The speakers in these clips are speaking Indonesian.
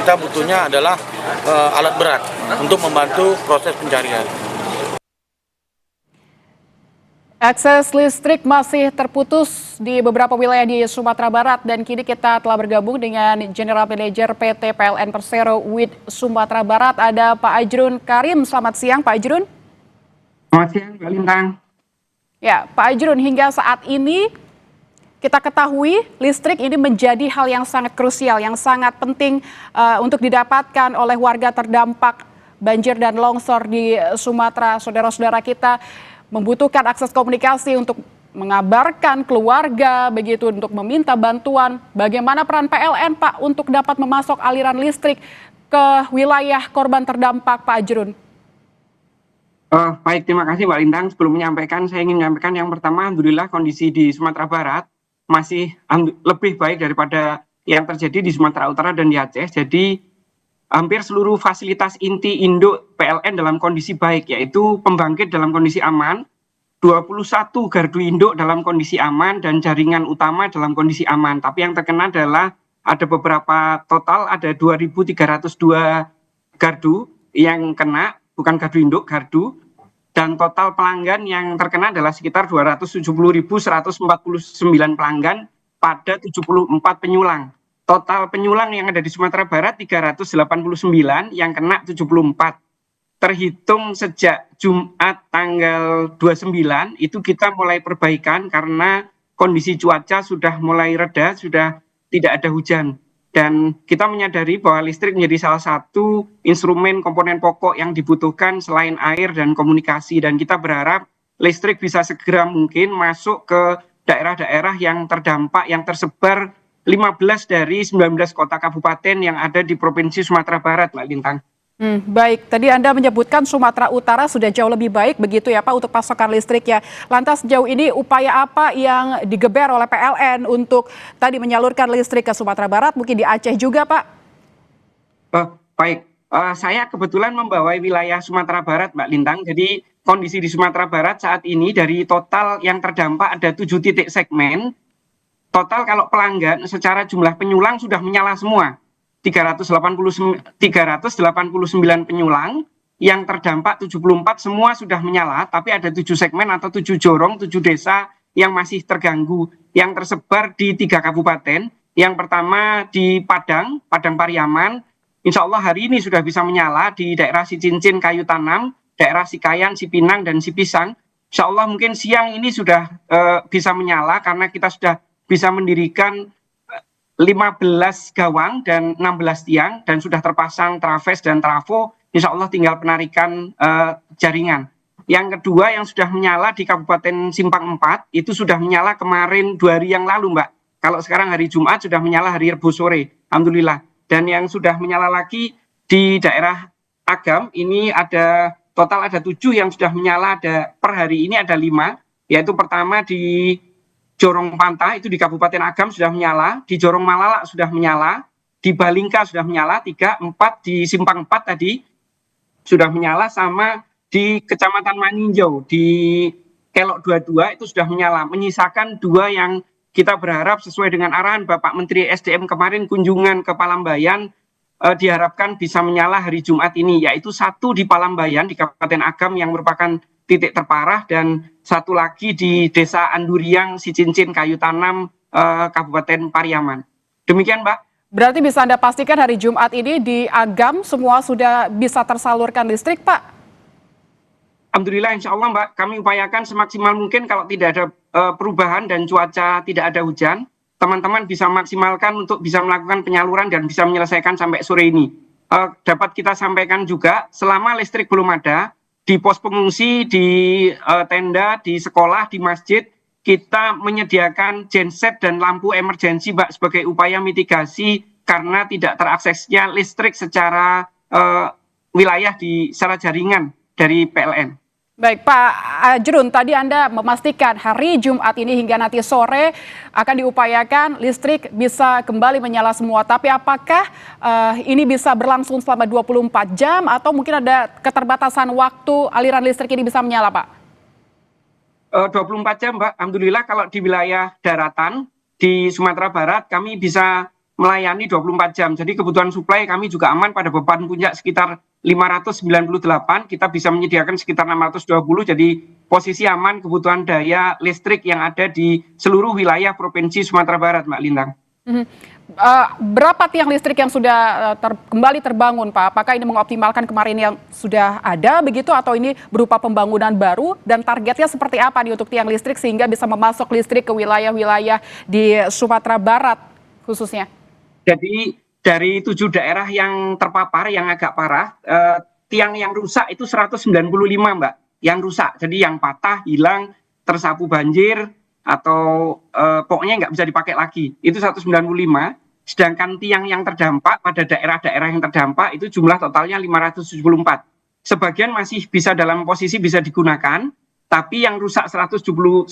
kita butuhnya adalah alat berat untuk membantu proses pencarian. Akses listrik masih terputus di beberapa wilayah di Sumatera Barat dan kini kita telah bergabung dengan General Manager PT PLN Persero WID Sumatera Barat. Ada Pak Ajrun Karim. Selamat siang Pak Ajrun. Selamat siang Mbak Lintang. Ya Pak Ajrun, hingga saat ini kita ketahui listrik ini menjadi hal yang sangat krusial, yang sangat penting untuk didapatkan oleh warga terdampak banjir dan longsor di Sumatera. Saudara-saudara kita membutuhkan akses komunikasi untuk mengabarkan keluarga, begitu untuk meminta bantuan. Bagaimana peran PLN Pak untuk dapat memasok aliran listrik ke wilayah korban terdampak Pak Ajrun? Baik, terima kasih Mbak Lintang. Sebelum menyampaikan, saya ingin menyampaikan yang pertama, alhamdulillah kondisi di Sumatera Barat masih lebih baik daripada yang terjadi di Sumatera Utara dan di Aceh. Jadi hampir seluruh fasilitas inti induk PLN dalam kondisi baik, yaitu pembangkit dalam kondisi aman, 21 gardu induk dalam kondisi aman, dan jaringan utama dalam kondisi aman. Tapi yang terkena adalah ada beberapa, total ada 2.302 gardu yang kena, bukan gardu induk, gardu. Dan total pelanggan yang terkena adalah sekitar 270.149 pelanggan pada 74 penyulang. Total penyulang yang ada di Sumatera Barat 389, yang kena 74. Terhitung sejak Jumat tanggal 29 itu kita mulai perbaikan karena kondisi cuaca sudah mulai reda, sudah tidak ada hujan. Dan kita menyadari bahwa listrik menjadi salah satu instrumen komponen pokok yang dibutuhkan selain air dan komunikasi. Dan kita berharap listrik bisa segera mungkin masuk ke daerah-daerah yang terdampak, yang tersebar 15 dari 19 kota kabupaten yang ada di Provinsi Sumatera Barat, Mbak Lintang. Baik, tadi Anda menyebutkan Sumatera Utara sudah jauh lebih baik begitu ya Pak untuk pasokan listrik ya. Lantas sejauh ini upaya apa yang digeber oleh PLN untuk tadi menyalurkan listrik ke Sumatera Barat, mungkin di Aceh juga Pak? Baik, saya kebetulan membawai wilayah Sumatera Barat, Mbak Lintang. Jadi kondisi di Sumatera Barat saat ini dari total yang terdampak ada 7 titik segmen. Total kalau pelanggan secara jumlah penyulang sudah menyala semua. 389 penyulang, yang terdampak 74 semua sudah menyala, tapi ada 7 segmen atau 7 jorong, 7 desa yang masih terganggu, yang tersebar di 3 kabupaten. Yang pertama di Padang Pariaman, insya Allah hari ini sudah bisa menyala di daerah Sicincin, Kayu Tanam, daerah Sikayan, Sipinang, dan Sipisang. Insya Allah mungkin siang ini sudah bisa menyala karena kita sudah bisa mendirikan 15 gawang dan 16 tiang dan sudah terpasang traves dan trafo. Insya Allah tinggal penarikan jaringan. Yang kedua yang sudah menyala di Kabupaten Simpang 4 itu sudah menyala kemarin 2 hari yang lalu Mbak. Kalau sekarang hari Jumat sudah menyala hari Rabu sore, alhamdulillah. Dan yang sudah menyala lagi di daerah Agam ini ada total ada 7 yang sudah menyala, ada per hari ini ada 5, yaitu pertama di Jorong Pantah itu di Kabupaten Agam sudah menyala, di Jorong Malala sudah menyala, di Balingka sudah menyala 3, 4 di Simpang 4 tadi sudah menyala, sama di Kecamatan Maninjau di Kelok 22 itu sudah menyala. Menyisakan 2 yang kita berharap sesuai dengan arahan Bapak Menteri SDM kemarin kunjungan ke Palambayan, diharapkan bisa menyala hari Jumat ini, yaitu 1 di Palambayan di Kabupaten Agam yang merupakan titik terparah, dan 1 lagi di Desa Anduriang, Sicincin, Kayu Tanam, Kabupaten Pariaman. Demikian Mbak. Berarti bisa Anda pastikan hari Jumat ini di Agam semua sudah bisa tersalurkan listrik Pak? Alhamdulillah insya Allah Mbak, kami upayakan semaksimal mungkin kalau tidak ada perubahan dan cuaca tidak ada hujan, teman-teman bisa maksimalkan untuk bisa melakukan penyaluran dan bisa menyelesaikan sampai sore ini. Dapat kita sampaikan juga selama listrik belum ada, di pos pengungsi, di tenda, di sekolah, di masjid, kita menyediakan genset dan lampu emergensi Mbak sebagai upaya mitigasi karena tidak teraksesnya listrik secara wilayah secara jaringan dari PLN. Baik Pak Ajrun, tadi Anda memastikan hari Jumat ini hingga nanti sore akan diupayakan listrik bisa kembali menyala semua. Tapi apakah ini bisa berlangsung selama 24 jam atau mungkin ada keterbatasan waktu aliran listrik ini bisa menyala Pak? 24 jam Mbak, alhamdulillah kalau di wilayah daratan di Sumatera Barat kami bisa melayani 24 jam. Jadi kebutuhan suplai kami juga aman pada beban puncak sekitar 598, kita bisa menyediakan sekitar 620, jadi posisi aman kebutuhan daya listrik yang ada di seluruh wilayah Provinsi Sumatera Barat, Mbak Lintang. Berapa tiang listrik yang sudah kembali terbangun, Pak? Apakah ini mengoptimalkan kemarin yang sudah ada begitu atau ini berupa pembangunan baru, dan targetnya seperti apa nih untuk tiang listrik sehingga bisa memasok listrik ke wilayah-wilayah di Sumatera Barat khususnya? Jadi dari 7 daerah yang terpapar yang agak parah, tiang yang rusak itu 195, Mbak, yang rusak. Jadi yang patah, hilang, tersapu banjir, atau pokoknya nggak bisa dipakai lagi. Itu 195, sedangkan tiang yang terdampak pada daerah-daerah yang terdampak itu jumlah totalnya 574. Sebagian masih bisa dalam posisi bisa digunakan, tapi yang rusak 195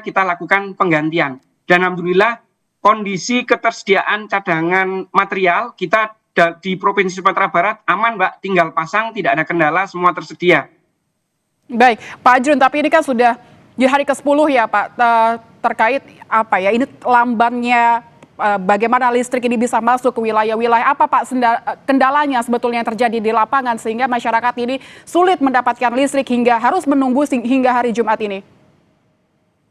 kita lakukan penggantian. Dan alhamdulillah kondisi ketersediaan cadangan material kita di Provinsi Sumatera Barat aman, Mbak, tinggal pasang, tidak ada kendala, semua tersedia. Baik, Pak Ajrun, tapi ini kan sudah di hari ke-10 ya Pak, terkait apa ya, ini lambannya bagaimana listrik ini bisa masuk ke wilayah-wilayah, apa Pak kendalanya sebetulnya yang terjadi di lapangan sehingga masyarakat ini sulit mendapatkan listrik hingga harus menunggu hingga hari Jumat ini?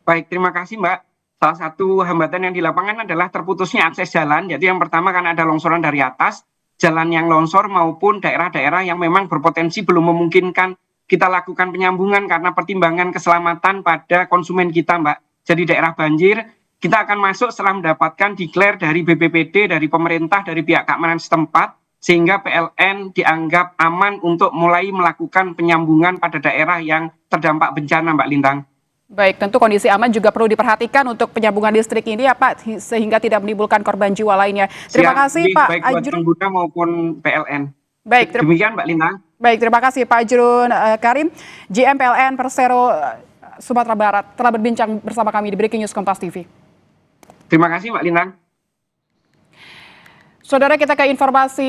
Baik, terima kasih Mbak. Salah satu hambatan yang di lapangan adalah terputusnya akses jalan. Jadi yang pertama kan ada longsoran dari atas, jalan yang longsor maupun daerah-daerah yang memang berpotensi belum memungkinkan kita lakukan penyambungan karena pertimbangan keselamatan pada konsumen kita, Mbak. Jadi daerah banjir, kita akan masuk setelah mendapatkan declare dari BPPD, dari pemerintah, dari pihak keamanan setempat, sehingga PLN dianggap aman untuk mulai melakukan penyambungan pada daerah yang terdampak bencana, Mbak Lintang. Baik, tentu kondisi aman juga perlu diperhatikan untuk penyambungan listrik ini ya Pak, sehingga tidak menimbulkan korban jiwa lainnya. Terima kasih Pak baik Ajrun. buat pengguna maupun PLN. Baik, demikian Mbak Lintang. Baik, terima kasih Pak Ajrun Karim, GM PLN Persero Sumatera Barat telah berbincang bersama kami di Breaking News Kompas TV. Terima kasih Mbak Lintang. Saudara, kita ke informasi